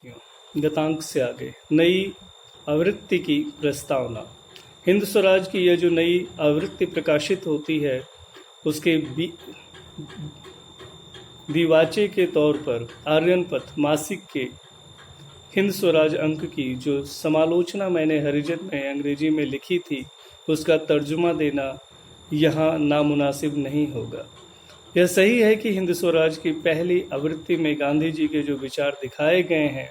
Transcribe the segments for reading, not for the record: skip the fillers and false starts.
गतांक से आगे नई आवृत्ति की प्रस्तावना। हिंद स्वराज की यह जो नई आवृत्ति प्रकाशित होती है उसके दिवाचे के तौर पर आर्यनपथ मासिक के हिंद स्वराज अंक की जो समालोचना मैंने हरिजन में अंग्रेजी में लिखी थी उसका तर्जुमा देना यहाँ नामुनासिब नहीं होगा। यह सही है कि हिंद स्वराज की पहली आवृत्ति में गांधी जी के जो विचार दिखाए गए हैं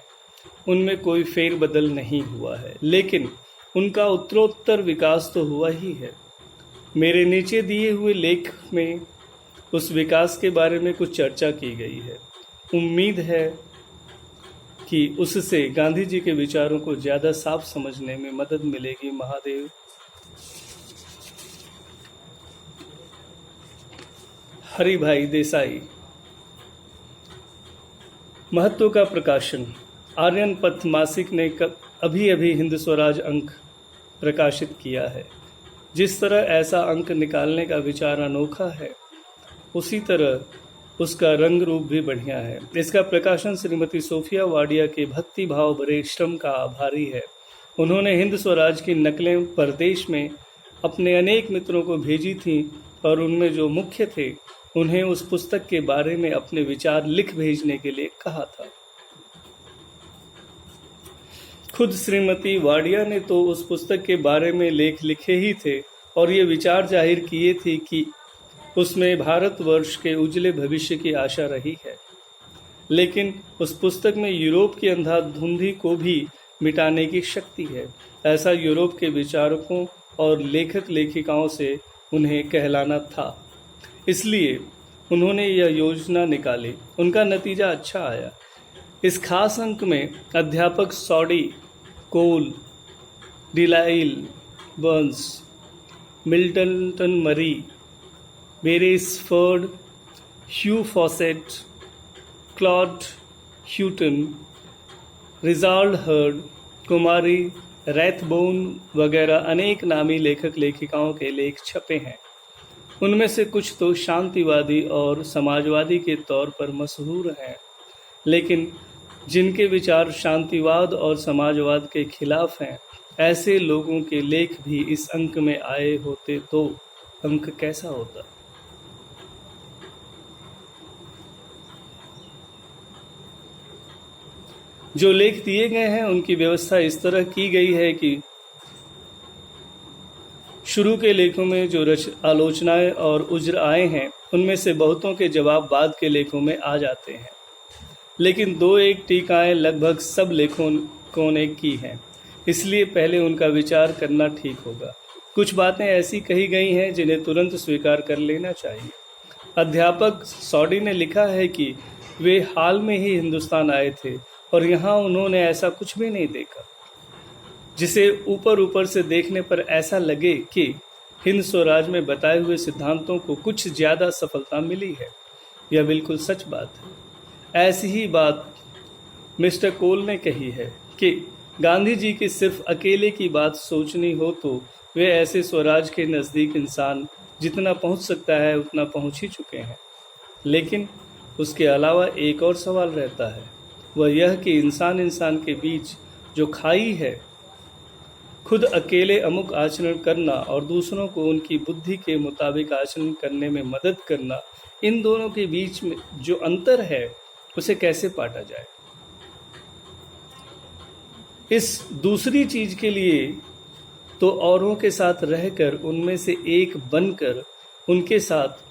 उनमें कोई फेरबदल नहीं हुआ है, लेकिन उनका उत्तरोत्तर विकास तो हुआ ही है। मेरे नीचे दिए हुए लेख में उस विकास के बारे में कुछ चर्चा की गई है। उम्मीद है कि उससे गांधी जी के विचारों को ज़्यादा साफ समझने में मदद मिलेगी। महादेव। हरि भाई देसाई। महत्व का प्रकाशन। आर्यनपथ मासिक ने अभी अभी हिंद स्वराज अंक प्रकाशित किया है। जिस तरह ऐसा अंक निकालने का विचार अनोखा है, उसी तरह उसका रंग रूप भी बढ़िया है। इसका प्रकाशन श्रीमती सोफिया वाडिया के भक्ति भाव भरे श्रम का आभारी है। उन्होंने हिंद स्वराज की नकलें परदेश में अपने अनेक मित्रों को भेजी थीं और उनमें जो मुख्य थे उन्हें उस पुस्तक के बारे में अपने विचार लिख भेजने के लिए कहा था। खुद श्रीमती वाडिया ने तो उस पुस्तक के बारे में लेख लिखे ही थे और ये विचार जाहिर किए थे कि उसमें भारतवर्ष के उज्जवल भविष्य की आशा रही है। लेकिन उस पुस्तक में यूरोप की अंधाधुंधी को भी मिटाने की शक्ति है, ऐसा यूरोप के विचारकों और लेखक लेखिकाओं से उन्हें कहलाना था। इसलिए उन्होंने यह योजना निकाली। उनका नतीजा अच्छा आया। इस खास अंक में अध्यापक सॉडी, कोल, डिलाइल, बर्न्स, मिल्टन मरी, बेरेसफोर्ड, ह्यू फॉसेट, क्लॉड ह्यूटन, रिजार्ड हर्ड, कुमारी रैथबोन वगैरह अनेक नामी लेखक लेखिकाओं के लेख छपे हैं। उनमें से कुछ तो शांतिवादी और समाजवादी के तौर पर मशहूर हैं, लेकिन जिनके विचार शांतिवाद और समाजवाद के खिलाफ हैं, ऐसे लोगों के लेख भी इस अंक में आए होते तो अंक कैसा होता। जो लेख दिए गए हैं उनकी व्यवस्था इस तरह की गई है कि शुरू के लेखों में जो आलोचनाएं और उज्र आए हैं उनमें से बहुतों के जवाब बाद के लेखों में आ जाते हैं, लेकिन दो एक टीकाएं लगभग सब लेखकों ने की हैं। इसलिए पहले उनका विचार करना ठीक होगा। कुछ बातें ऐसी कही गई हैं जिन्हें तुरंत स्वीकार कर लेना चाहिए। अध्यापक सॉडी ने लिखा है कि वे हाल में ही हिंदुस्तान आए थे और यहाँ उन्होंने ऐसा कुछ भी नहीं देखा जिसे ऊपर ऊपर से देखने पर ऐसा लगे कि हिंद स्वराज में बताए हुए सिद्धांतों को कुछ ज़्यादा सफलता मिली है। यह बिल्कुल सच बात है। ऐसी ही बात मिस्टर कोल ने कही है कि गांधी जी की सिर्फ अकेले की बात सोचनी हो तो वे ऐसे स्वराज के नज़दीक इंसान जितना पहुंच सकता है उतना पहुंच ही चुके हैं। लेकिन उसके अलावा एक और सवाल रहता है, वह यह कि इंसान के बीच जो खाई है, खुद अकेले अमुक आचरण करना और दूसरों को उनकी बुद्धि के मुताबिक आचरण करने में मदद करना, इन दोनों के बीच में जो अंतर है उसे कैसे पाटा जाए। इस दूसरी चीज के लिए तो औरों के साथ रहकर उनमें से एक बनकर उनके साथ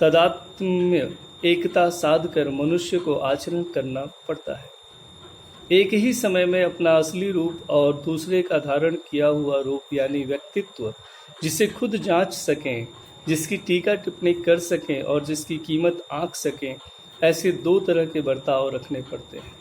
तादात्म्य एकता साधकर मनुष्य को आचरण करना पड़ता है। एक ही समय में अपना असली रूप और दूसरे का धारण किया हुआ रूप यानी व्यक्तित्व, जिसे खुद जांच सकें, जिसकी टीका टिप्पणी कर सकें और जिसकी कीमत आंक सकें, ऐसे दो तरह के बर्ताव रखने पड़ते हैं।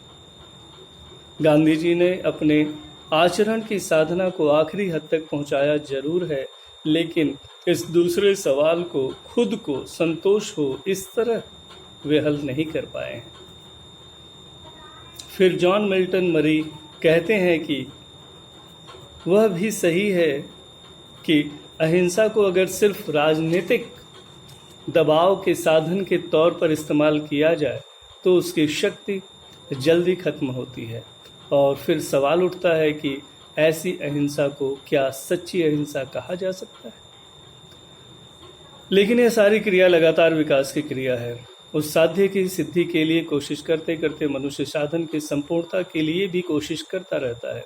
गांधी जी ने अपने आचरण की साधना को आखिरी हद तक पहुंचाया जरूर है, लेकिन इस दूसरे सवाल को खुद को संतोष हो इस तरह वे हल नहीं कर पाए हैं। फिर जॉन मिल्टन मरी कहते हैं कि वह भी सही है कि अहिंसा को अगर सिर्फ राजनीतिक दबाव के साधन के तौर पर इस्तेमाल किया जाए तो उसकी शक्ति जल्दी खत्म होती है। और फिर सवाल उठता है कि ऐसी अहिंसा को क्या सच्ची अहिंसा कहा जा सकता है? लेकिन यह सारी क्रिया लगातार विकास की क्रिया है। उस साध्य की सिद्धि के लिए कोशिश करते करते मनुष्य साधन की संपूर्णता के लिए भी कोशिश करता रहता है।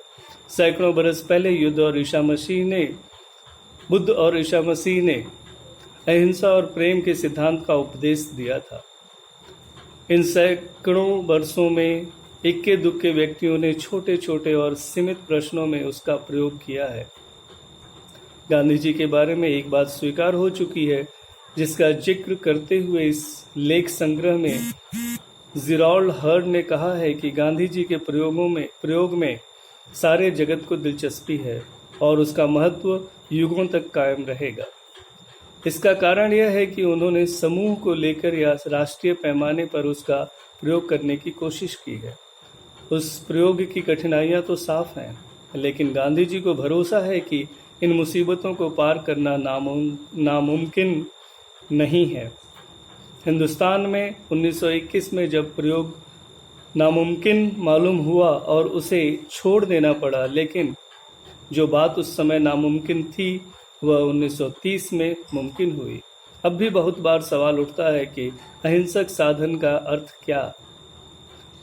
सैकड़ों बरस पहले बुद्ध और ईसा मसीह ने अहिंसा और प्रेम के सिद्धांत का उपदेश दिया था। इन सैकड़ों वर्षों में इक्के दुक्के व्यक्तियों ने छोटे छोटे और सीमित प्रश्नों में उसका प्रयोग किया है। गांधी जी के बारे में एक बात स्वीकार हो चुकी है, जिसका जिक्र करते हुए इस लेख संग्रह में जिराल्ड हर्ड ने कहा है कि गांधी जी के प्रयोग में सारे जगत को दिलचस्पी है और उसका महत्व युगों तक कायम रहेगा। इसका कारण यह है कि उन्होंने समूह को लेकर या राष्ट्रीय पैमाने पर उसका प्रयोग करने की कोशिश की है। उस प्रयोग की कठिनाइयां तो साफ हैं, लेकिन गांधी जी को भरोसा है कि इन मुसीबतों को पार करना नामुमकिन नहीं है। हिंदुस्तान में 1921 में जब प्रयोग नामुमकिन मालूम हुआ और उसे छोड़ देना पड़ा, लेकिन जो बात उस समय नामुमकिन थी वह 1930 में मुमकिन हुई। अब भी बहुत बार सवाल उठता है कि अहिंसक साधन का अर्थ क्या?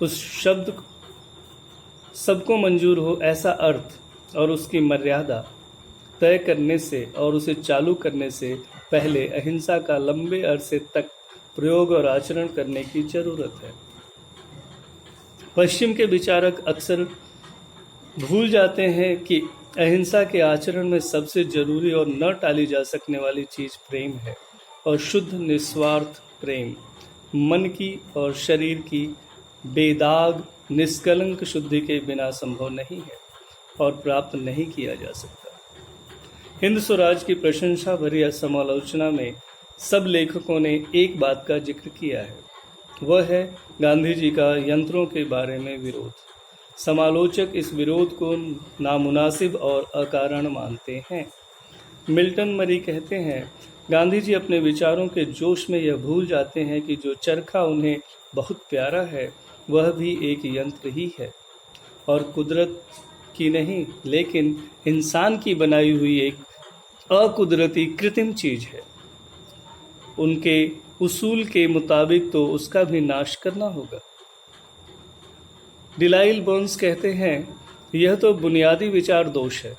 उस शब्द सबको मंजूर हो ऐसा अर्थ और उसकी मर्यादा तय करने से और उसे चालू करने से पहले अहिंसा का लंबे अरसे तक प्रयोग और आचरण करने की जरूरत है। पश्चिम के विचारक अक्सर भूल जाते हैं कि अहिंसा के आचरण में सबसे जरूरी और न टाली जा सकने वाली चीज प्रेम है, और शुद्ध निस्वार्थ प्रेम मन की और शरीर की बेदाग निष्कलंक शुद्धि के बिना संभव नहीं है और प्राप्त नहीं किया जा सकता। हिंद स्वराज की प्रशंसा भरी समालोचना में सब लेखकों ने एक बात का जिक्र किया है, वह है गांधी जी का यंत्रों के बारे में विरोध। समालोचक इस विरोध को नामुनासिब और अकारण मानते हैं। मिल्टन मरी कहते हैं, गांधी जी अपने विचारों के जोश में यह भूल जाते हैं कि जो चरखा उन्हें बहुत प्यारा है वह भी एक यंत्र ही है और कुदरत की नहीं लेकिन इंसान की बनाई हुई एक अकुदरती कृत्रिम चीज है। उनके उसूल के मुताबिक तो उसका भी नाश करना होगा। डिलाइल बर्न्स कहते हैं, यह तो बुनियादी विचार दोष है।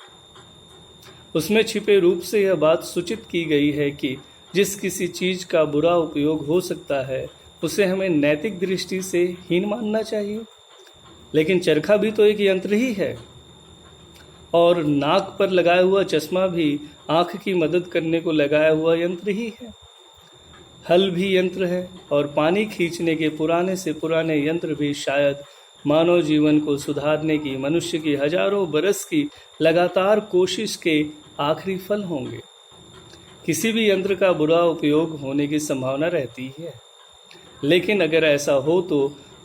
उसमें छिपे रूप से यह बात सूचित की गई है कि जिस किसी चीज का बुरा उपयोग हो सकता है उसे हमें नैतिक दृष्टि से हीन मानना चाहिए। लेकिन चरखा भी तो एक यंत्र ही है, और नाक पर लगाया हुआ चश्मा भी आंख की मदद करने को लगाया हुआ यंत्र ही है। हल भी यंत्र है, और पानी खींचने के पुराने से पुराने यंत्र भी शायद मानव जीवन को सुधारने की मनुष्य की हजारों बरस की लगातार कोशिश के आखिरी फल होंगे। किसी भी यंत्र का बुरा उपयोग होने की संभावना रहती है, लेकिन अगर ऐसा हो तो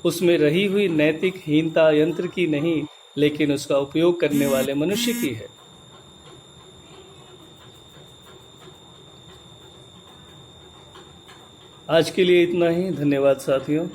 उसमें रही हुई नैतिक हीनता यंत्र की नहीं लेकिन उसका उपयोग करने वाले मनुष्य की है। आज के लिए इतना ही। धन्यवाद साथियों।